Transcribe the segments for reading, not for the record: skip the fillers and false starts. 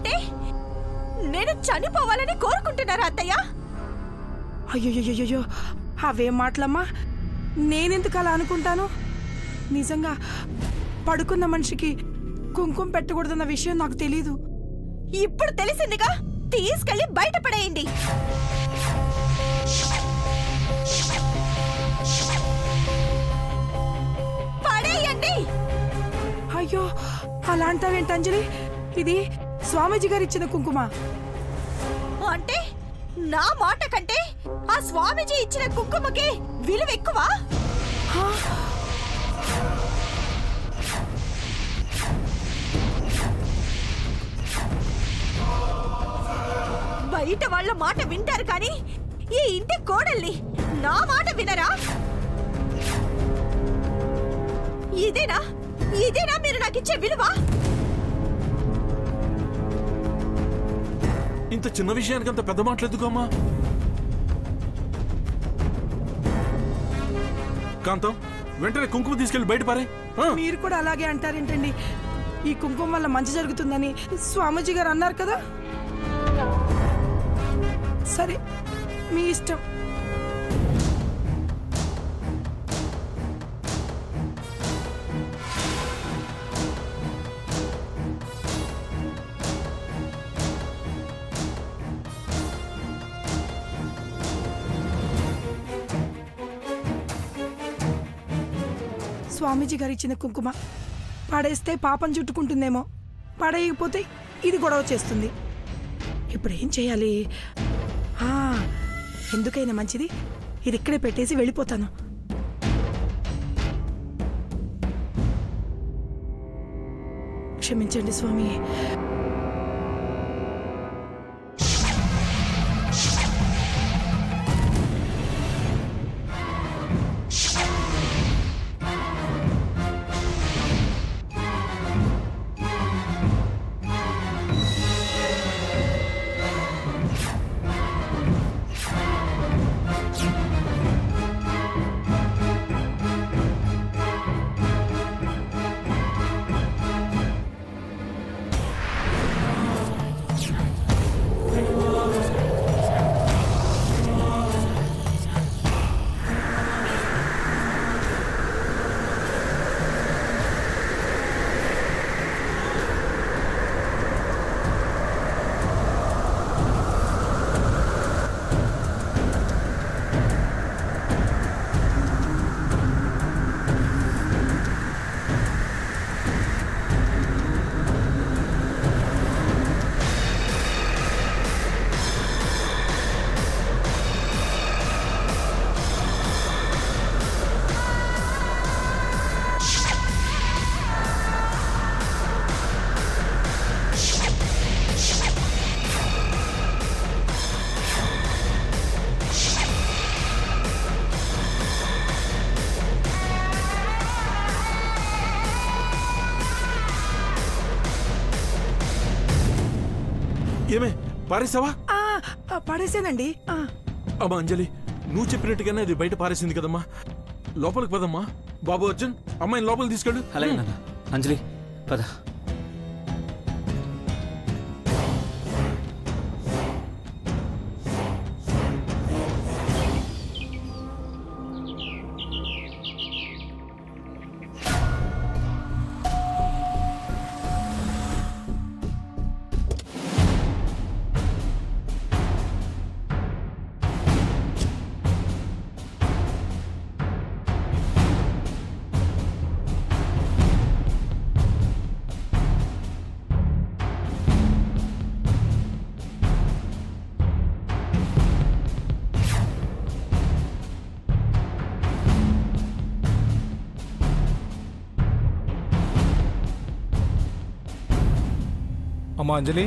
అంటే నేను చనిపోవాలని కోరుకుంటున్నారా అత్తయ్య? అయ్యో, అవేం మాటలమ్మా. నేనెందుకు అలా అనుకుంటాను? నిజంగా పడుకున్న మనిషికి కుంకుమ పెట్టకూడదన్న విషయం నాకు తెలీదు. ఇప్పుడు తెలిసిందిగా, తీసుకెళ్లి బయట పడేయండి. పడేయండి. అయ్యో, అలా అంటావేంటి అంజలి? ఇది స్వామీజీ గారు ఇచ్చిన కుంకుమ. అంటే నా మాట కంటే ఆ స్వామీజీ ఇచ్చిన కుంకుమకి విలువ ఎక్కువ? బయట వాళ్ళ మాట వింటారు కానీ ఈ ఇంటి కోడల్ని నా మాట వినరా? ఇదేనా మీరు నాకిచ్చే విలువ? ఇంత చిన్న విషయానికి అంత పెద్ద మాటలెందుకు అమ్మా? కాంతం, వెంటనే కుంకుమ తీసుకెళ్లి బయట పారే. మీరు కూడా అలాగే అంటారేంటండి? ఈ కుంకుమ వల్ల మంచి జరుగుతుందని స్వామీజీ గారు అన్నారు కదా. సరే, మీ ఇష్టం. స్వామీజీ గారు ఇచ్చిన కుంకుమ పడేస్తే పాపం చుట్టుకుంటుందేమో, పడేయకపోతే ఇది గొడవ చేస్తుంది. ఇప్పుడు ఏం చేయాలి? ఎందుకైనా మంచిది ఇది ఇక్కడే పెట్టేసి వెళ్ళిపోతాను. క్షమించండి స్వామి. ఏమే పారేసావా? పడేసానండి. అమ్మా అంజలి, నువ్వు చెప్పినట్టుగానే అది బయట పారేసింది కదమ్మా. లోపలికి పదమ్మా. బాబు అర్జున్, అమ్మాయిని లోపలికి తీసుకెళ్ళు. అలాగే నాన్న. అంజలి పద. అమ్మా అంజలి,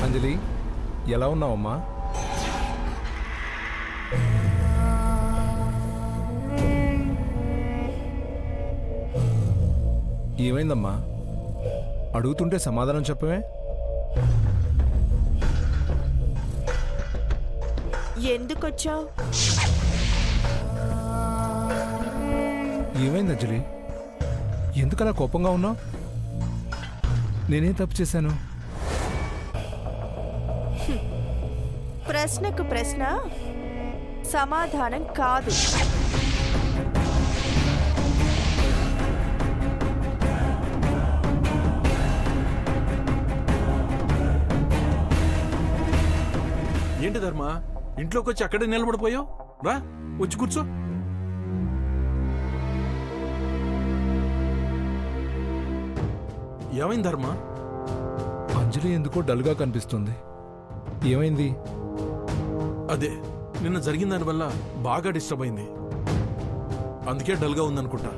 అంజలి ఎలా ఉన్నావమ్మా? ఏమైందమ్మా? అడుగుతుంటే సమాధానం చెప్పవే? ఎందుకొచ్చావు? ఏమైంది అంజలి? ఎందుకలా కోపంగా ఉన్నావు? నేనేం తప్పు చేశాను? ప్రశ్నకు ప్రశ్న సమాధానం కాదు. ఏంటి ధర్మ, ఇంట్లోకి వచ్చి అక్కడే నిలబడిపోయావు? రా, వచ్చి కూర్చో. ఏమైంది ధర్మ? అంజలి ఎందుకో డల్గా కనిపిస్తుంది. ఏమైంది? అదే నిన్న జరిగిన దానివల్ల బాగా డిస్టర్బ్ అయింది, అందుకే డల్గా ఉందనుకుంటా.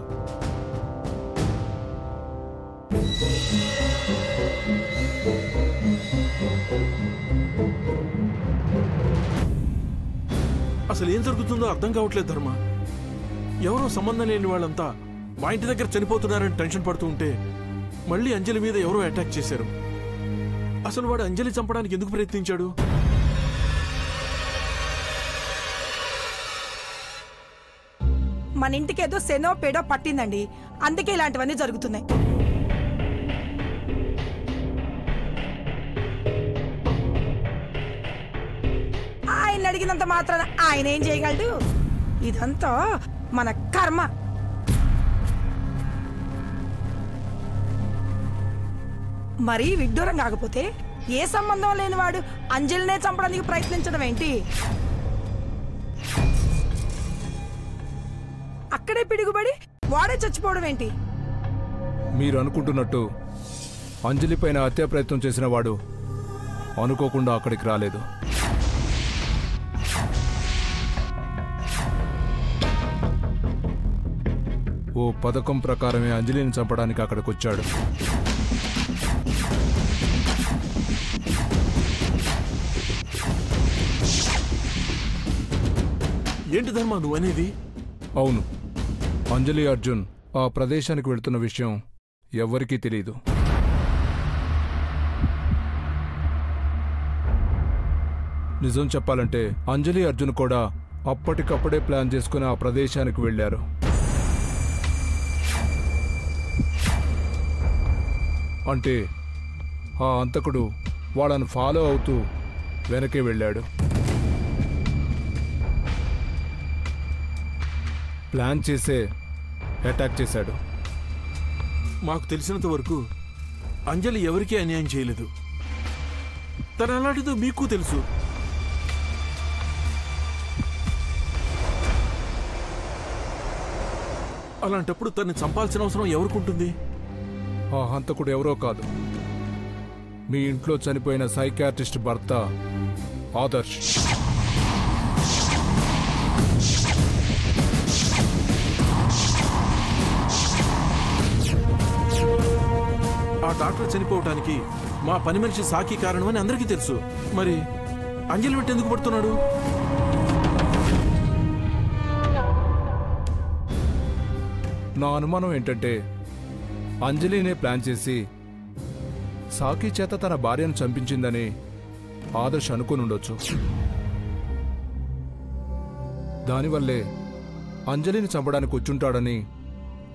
అసలు ఏం జరుగుతుందో అర్థం కావట్లేదు ధర్మ. ఎవరో సంబంధం లేని వాళ్ళంతా మా ఇంటి దగ్గర చనిపోతున్నారని టెన్షన్ పడుతూ ఉంటే మళ్ళీ అంజలి మీద ఎవరో అటాక్ చేశారు. అసలు వాడు అంజలి చంపడానికి ఎందుకు ప్రయత్నించాడు? మన ఇంటికి ఏదో సెనో పేడో పట్టిందండి, అందుకే ఇలాంటివన్నీ జరుగుతున్నాయి. ఆయన అడిగినంత మాత్రాన ఆయన ఏం చేయగలడు? ఇదంతా మన కర్మ. మరీ విడ్డూరం కాకపోతే ఏ సంబంధం లేనివాడు అంజలినే చంపడానికి ప్రయత్నించడం ఏంటి? అక్కడే పిడుగుబడి వాడే చచ్చిపోవడం ఏంటి? మీరు అనుకుంటున్నట్టు అంజలి పైన హత్యా ప్రయత్నం చేసిన వాడు అనుకోకుండా అక్కడికి రాలేదు. ఓ పథకం ప్రకారమే అంజలిని చంపడానికి అక్కడికి వచ్చాడు. ఏంటి ధర్మ నువ్వు అనేది? అవును, అంజలి అర్జున్ ఆ ప్రదేశానికి వెళుతున్న విషయం ఎవ్వరికీ తెలియదు. నిజం చెప్పాలంటే అంజలి అర్జున్ కూడా అప్పటికప్పుడే ప్లాన్ చేసుకుని ఆ ప్రదేశానికి వెళ్లారు. అంటే ఆ హంతకుడు వాళ్ళను ఫాలో అవుతూ వెనకే వెళ్ళాడు. ప్లాన్ చేసే అటాక్ చేశాడు. మాకు తెలిసినంత వరకు అంజలి ఎవరికీ అన్యాయం చేయలేదు. తను అలాంటిదో మీకు తెలుసు. అలాంటప్పుడు తన్ని చంపాల్సిన అవసరం ఎవరికుంటుంది? ఆ హంతకుడు ఎవరో కాదు, మీ ఇంట్లో చనిపోయిన సైకాట్రిస్ట్ భర్త ఆదర్శ్. ఆ డాక్టర్ చనిపోవటానికి మా పని మనిషి సాకి కారణమని అందరికీ తెలుసు. మరి అంజలి వెంట ఎందుకు పడుతున్నాడు? నా అనుమానం ఏంటంటే అంజలినే ప్లాన్ చేసి సాకి చేత తన భార్యను చంపించిందని ఆదర్శ్ అనుకుని ఉండొచ్చు. దానివల్లే అంజలిని చంపడానికి వచ్చుంటాడని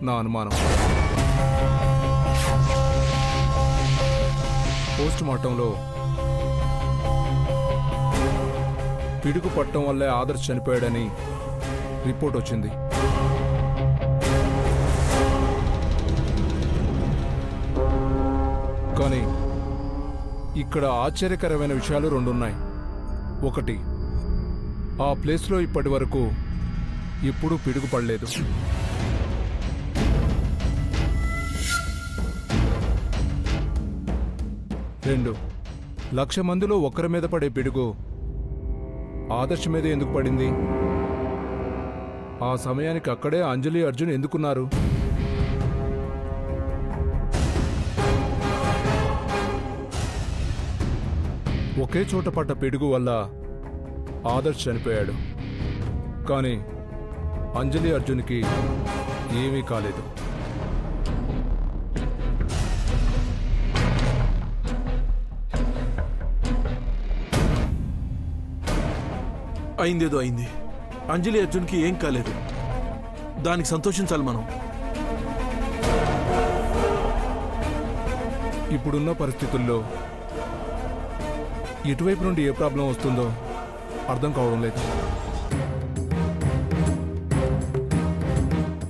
నా అనుమానం. పోస్ట్ మార్టంలో పిడుగు పట్టడం వల్లే ఆదర్శ్ చనిపోయాడని రిపోర్ట్ వచ్చింది. కానీ ఇక్కడ ఆశ్చర్యకరమైన విషయాలు రెండున్నాయి. ఒకటి, ఆ ప్లేస్లో ఇప్పటి వరకు ఎప్పుడూ పిడుగు పడలేదు. రెండు, 1,00,000 మందిలో ఒక్కరి మీద పడే పిడుగు ఆదర్శ్ మీద ఎందుకు పడింది? ఆ సమయానికి అక్కడే అంజలి అర్జున్ ఎందుకున్నారు? ఒకే చోట పడ్డ పిడుగు వల్ల ఆదర్శ్ చనిపోయాడు, కానీ అంజలి అర్జున్కి ఏమీ కాలేదు. అయిందేదో అయింది. అంజలి అర్జున్కి ఏం కాలేదు. దానికి సంతోషించాలి మనం. ఇప్పుడున్న పరిస్థితుల్లో ఎటువైపు నుండి ఏ ప్రాబ్లం వస్తుందో అర్థం కావడం లేదు.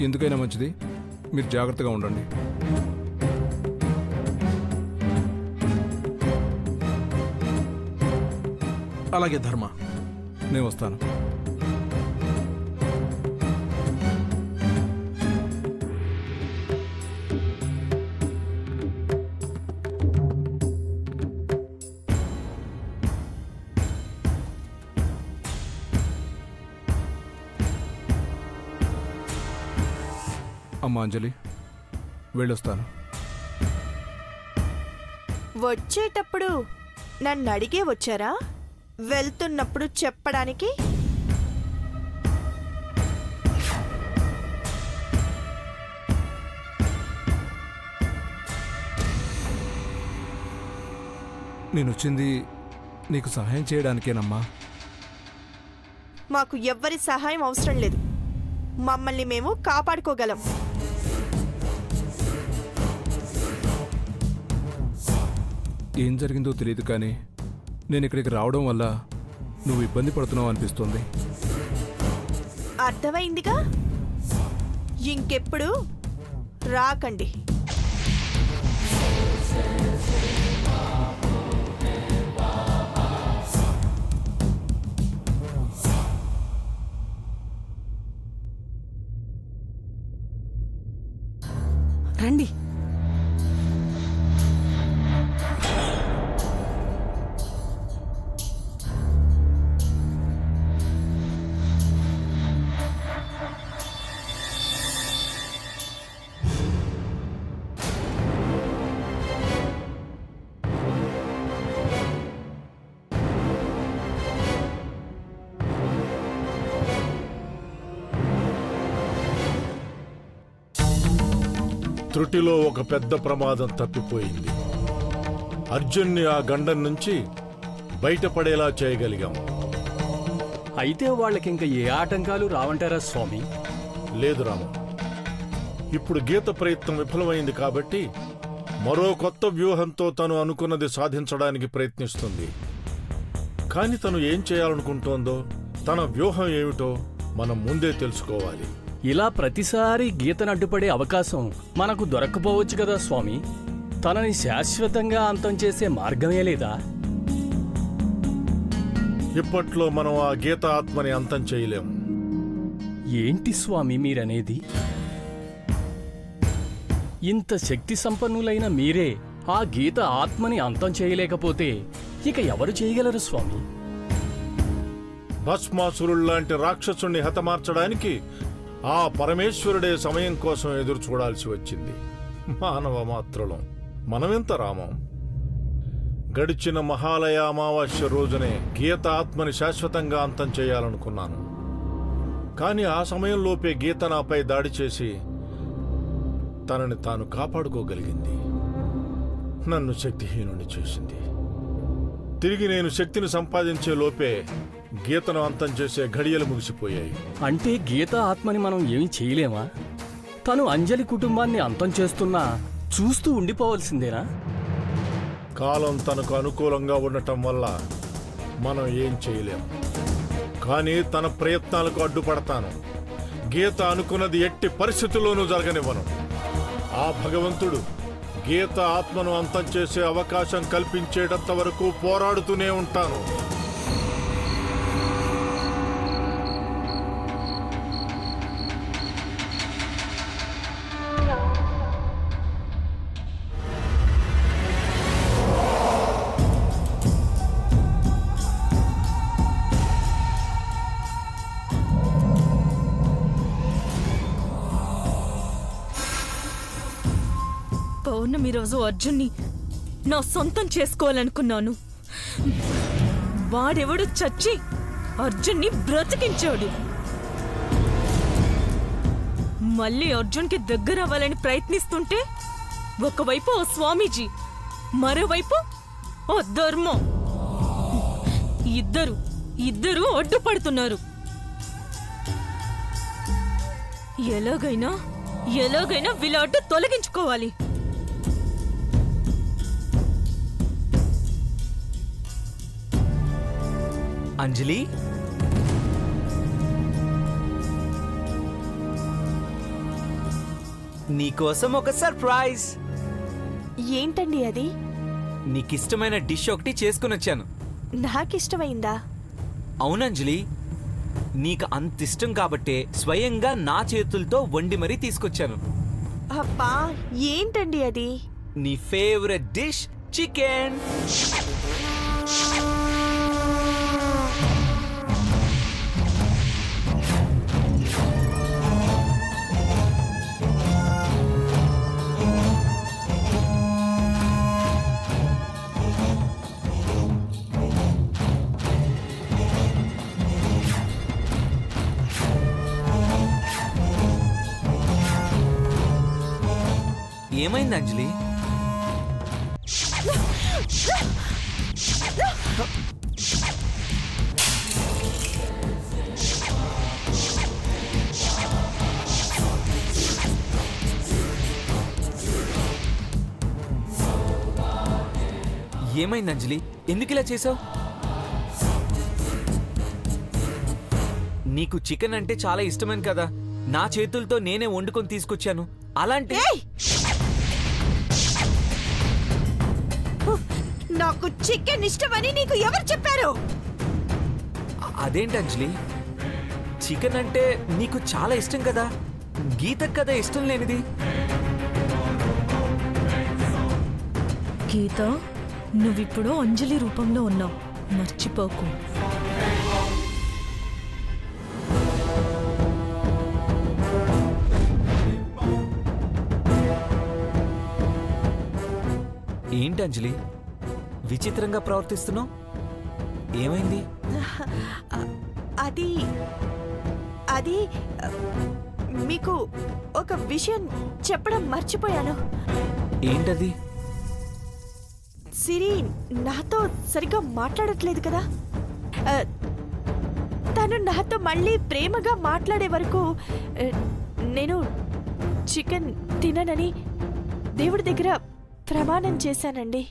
ఎందుకైనా మంచిది మీరు జాగ్రత్తగా ఉండండి. అలాగే ధర్మ, నేను వస్తాను. అమ్మా అంజలి, వెళ్ళొస్తాను. వచ్చేటప్పుడు నన్ను అడిగే వచ్చారా? వెళ్తున్నప్పుడు చెప్పడానికి? నేను వచ్చింది నీకు సహాయం చేయడానికేనమ్మా. మాకు ఎవ్వరి సహాయం అవసరం లేదు. మమ్మల్ని మేము కాపాడుకోగలం. ఏం జరిగిందో తెలియదు, కానీ నేను ఇక్కడికి రావడం వల్ల నువ్వు ఇబ్బంది పడుతున్నావు అనిపిస్తుంది. అర్థమైందిగా, ఇంకెప్పుడు రాకండి. రండి. త్రుటిలో ఒక పెద్ద ప్రమాదం తప్పిపోయింది. అర్జున్ని ఆ గండం నుంచి బయటపడేలా చేయగలిగాం. అయితే వాళ్ళకింక ఏ ఆటంకాలు రావంటారా స్వామి? లేదు రాము, ఇప్పుడు గీత ప్రయత్నం విఫలమైంది కాబట్టి మరో కొత్త వ్యూహంతో తను అనుకున్నది సాధించడానికి ప్రయత్నిస్తుంది. కాని తను ఏం చేయాలనుకుంటోందో, తన వ్యూహం ఏమిటో మనం ముందే తెలుసుకోవాలి. ఇలా ప్రతిసారి గీతను అడ్డుపడే అవకాశం మనకు దొరక్కపోవచ్చు కదా స్వామి. తనని శాశ్వతంగా అంతం చేసే మార్గమే లేదా? ఇప్పట్లో మనం ఆ గీత ఆత్మని అంతం చేయలేము. ఏంటి స్వామి మీరనేది? ఇంత శక్తి సంపన్నులైన మీరే ఆ గీత ఆత్మని అంతం చేయలేకపోతే ఇక ఎవరు చేయగలరు స్వామి? భస్మాసురుల్లాంటి రాక్షసుణ్ణి హతమార్చడానికి ఆ పరమేశ్వరుడే సమయం కోసం ఎదురు చూడాల్సి వచ్చింది. మానవ మాత్రులం మనమెంత రామం. గడిచిన మహాలయ అమావాస్య రోజునే గీత ఆత్మని శాశ్వతంగా అంతం చేయాలనుకున్నాను. కాని ఆ సమయంలోపే గీత నాపై దాడి చేసి తనని తాను కాపాడుకోగలిగింది. నన్ను శక్తిహీనుని చేసింది. తిరిగి నేను శక్తిని సంపాదించే లోపే గీతను అంతం చేసే ఘడియలు ముగిసిపోయాయి. అంటే గీత ఆత్మని మనం ఏమీ చేయలేమా? తను అంజలి కుటుంబాన్ని అంతం చేస్తున్నా చూస్తూ ఉండిపోవలసిందేనా? కాలం తనకు అనుకూలంగా ఉండటం వల్ల మనం ఏం చేయలేం. కానీ తన ప్రయత్నాలకు అడ్డుపడతాను. గీత అనుకున్నది ఎట్టి పరిస్థితుల్లోనూ జరగనివ్వను. ఆ భగవంతుడు గీత ఆత్మను అంతం చేసే అవకాశం కల్పించేటంత వరకు పోరాడుతూనే ఉంటాను. పౌర్ణమి రోజు అర్జున్ని నా సొంతం చేసుకోవాలనుకున్నాను. వాడెవడు చచ్చి అర్జున్ని బ్రతికించాడు. మళ్ళీ అర్జున్కి దగ్గర అవ్వాలని ప్రయత్నిస్తుంటే ఒకవైపు ఓ స్వామీజీ, మరోవైపు ఓ ధర్మం, ఇద్దరు ఇద్దరూ అడ్డుపడుతున్నారు. ఎలాగైనా వీళ్ళ అడ్డు తొలగించుకోవాలి. అంజలి, నీకోసం ఒక సర్ప్రైజ్. ఏంటండి అది? నీకిష్టమైన డిష్ ఒకటి చేసుకుని వచ్చాను. నాకిష్టమైందా? అవునంజలి, నీకు అంత ఇష్టం కాబట్టే స్వయంగా నా చేతులతో వండి మరీ తీసుకొచ్చాను. అబ్బా, ఏంటండి అది? నీ ఫేవరెట్ డిష్ చికెన్. ఏమైంది అంజలి? ఏమైంది అంజలి? ఎందుకు ఇలా చేసావు? నీకు చికెన్ అంటే చాలా ఇష్టమని కదా నా చేతులతో నేనే వండుకొని తీసుకొచ్చాను. అలాంటి నాకు చికెన్ ఇష్టమని నీకు ఎవరు చెప్పారు? అదేంటి అంజలి, చికెన్ అంటే నీకు చాలా ఇష్టం కదా, గీతకు కదా ఇష్టం లేనిది. గీత, నువ్విప్పుడు అంజలి రూపంలో ఉన్నావు, మర్చిపోకు. ఏంటి అంజలి, విచిత్రంగా ప్రవర్తిస్తున్నావు? ఏమైంది? అది అది మీకు ఒక విషయం చెప్పడం మర్చిపోయాను. ఏంటది? సిరి నాతో సరిగ్గా మాట్లాడట్లేదు కదా. తను నాతో మళ్ళీ ప్రేమగా మాట్లాడే వరకు నేను చికెన్ తిననని దేవుడి దగ్గర ప్రమాణం చేశానండి.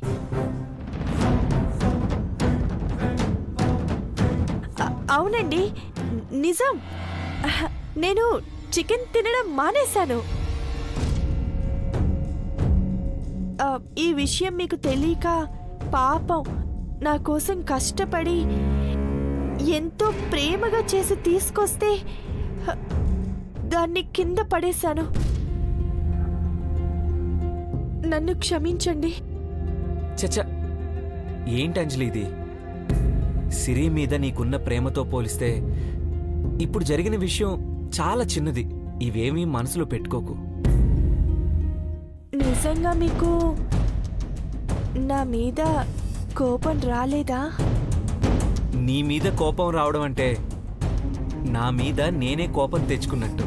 అవునండి, నిజం. నేను చికెన్ తినడం మానేశాను. ఈ విషయం మీకు తెలియక పాపం నా కోసం కష్టపడి ఎంతో ప్రేమగా చేసి తీసుకొస్తే దాన్ని కింద పడేశాను. నన్ను క్షమించండి. చచ్చా, ఏంటి అంజలి ఇది? సిరి మీద నీకున్న ప్రేమతో పోలిస్తే ఇప్పుడు జరిగిన విషయం చాలా చిన్నది. ఇవేమీ మనసులో పెట్టుకోకు. నిజంగా మీకు నా మీద కోపం రాలేదా? నీ మీద కోపం రావడం అంటే నా మీద నేనే కోపం తెచ్చుకున్నట్టు.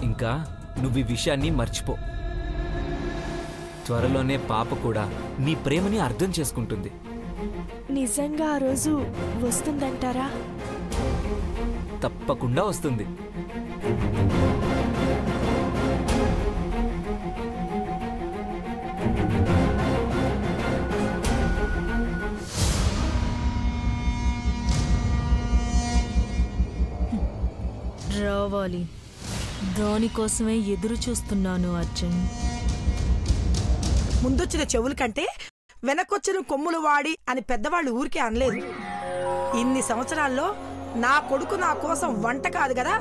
ఇంకా నువ్వు ఈ విషయాన్ని మర్చిపో. త్వరలోనే పాప కూడా నీ ప్రేమని అర్థం చేసుకుంటుంది. నిజంగా ఆ రోజు వస్తుందంటారా? తప్పకుండా వస్తుంది. రావాలి, దానికోసమే ఎదురు చూస్తున్నాను అర్జున్. ముందొచ్చిన చెవుల కంటే వెనకొచ్చిన కొమ్ములు వాడి అని పెద్దవాళ్ళు ఊరికే అనలేదు. ఇన్ని సంవత్సరాల్లో నా కొడుకు నా కోసం వంట కాదు కదా,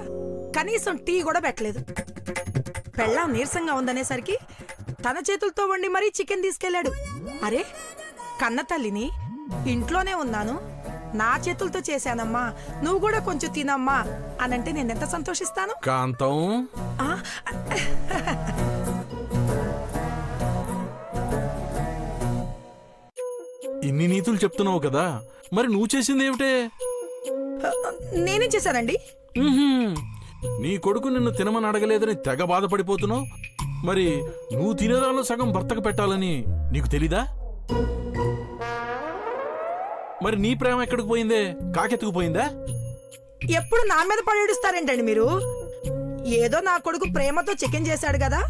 కనీసం టీ కూడా పెట్టలేదు. పెళ్ళాం నీరసంగా ఉందనేసరికి తన చేతులతో వండి మరీ చికెన్ తీసుకెళ్లాడు. అరే, కన్న తల్లిని, ఇంట్లోనే ఉన్నాను, నా చేతులతో చేశానమ్మా, నువ్వు కూడా కొంచెం తినమ్మా అనంటే నేనెంత సంతోషిస్తాను. కాంతం, ఇన్ని నీతులు చెప్తున్నావు కదా, మరి నువ్వు చేసింది ఏమిటే? నేనేం చేశానండి? నీ కొడుకు నిన్ను తినమని అడగలేదని తెగ బాధపడిపోతున్నావు. మరి నువ్వు తినేదానిలో సగం భర్తకు పెట్టాలని నీకు తెలీదా? మరి నీ ప్రేమ ఎక్కడికి పోయిందే? కాకెత్తుకుపోయిందా? ఎప్పుడు నా మీద పడేడుస్తారేంటండి మీరు? ఏదో నా కొడుకు ప్రేమతో చికెన్ చేశాడు కదా,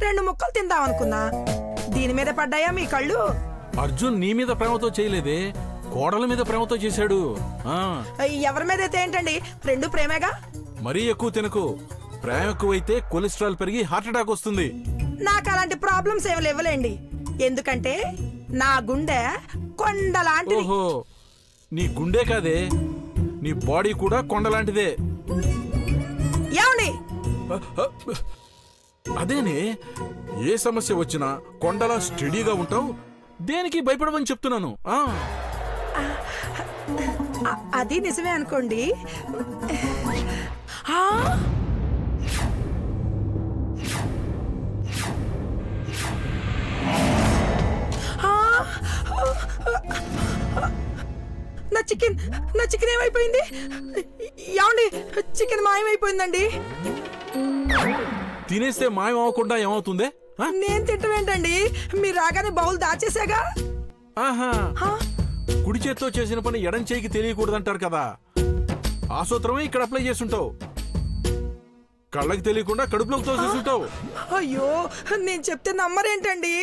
2 ముక్కలు తిందామనుకున్నా. దీని మీద పడ్డాయా మీ కళ్ళు? అర్జున్ నీ మీద ప్రేమతో చేయలేదే, కోడల మీద ప్రేమతో చేశాడు. ఎవరి మీద అయితే ఏంటండి, 2 ప్రేమేగా. మరీ ఎక్కువ తినకు. ప్రేమ ఎక్కువైతే కొలెస్ట్రాల్ పెరిగి హార్ట్ అటాక్ వస్తుంది. నాకు అలాంటి ప్రాబ్లమ్స్ ఏమి లేవలేండి, ఎందుకంటే నా గుండె కొండలాంటిది. ఓహో, నీ గుండె కాదే, నీ బాడీ కూడా కొండలాంటిదే. ఏమండి? అదేనే, ఏ సమస్య వచ్చినా కొండలా స్టడీగా ఉంటావు. దేనికి భయపడమని చెప్తున్నాను. అది నిజమే అనుకోండి. నా చికెన్ ఏమైపోయింది? ఏమండి, చికెన్ మాయమైపోయిందండి. తినేస్తే మాయం అవ్వకుండా ఏమవుతుంది? నేను తింటమేంటండి, మీరు రాగానే బౌల్ దాచేసాగా. ఆహా, కుడి చేత్తో చేసిన పని ఎడం చేయికి తెలియకూడదంటారు కదా, ఆ సూత్రమే ఇక్కడ అప్లై చేస్తుంటావు. కళ్ళకి తెలియకుండా కడుపులోకి తోసేస్తుంటావు. అయ్యో, నేను చెప్తే నమ్మరేంటండి?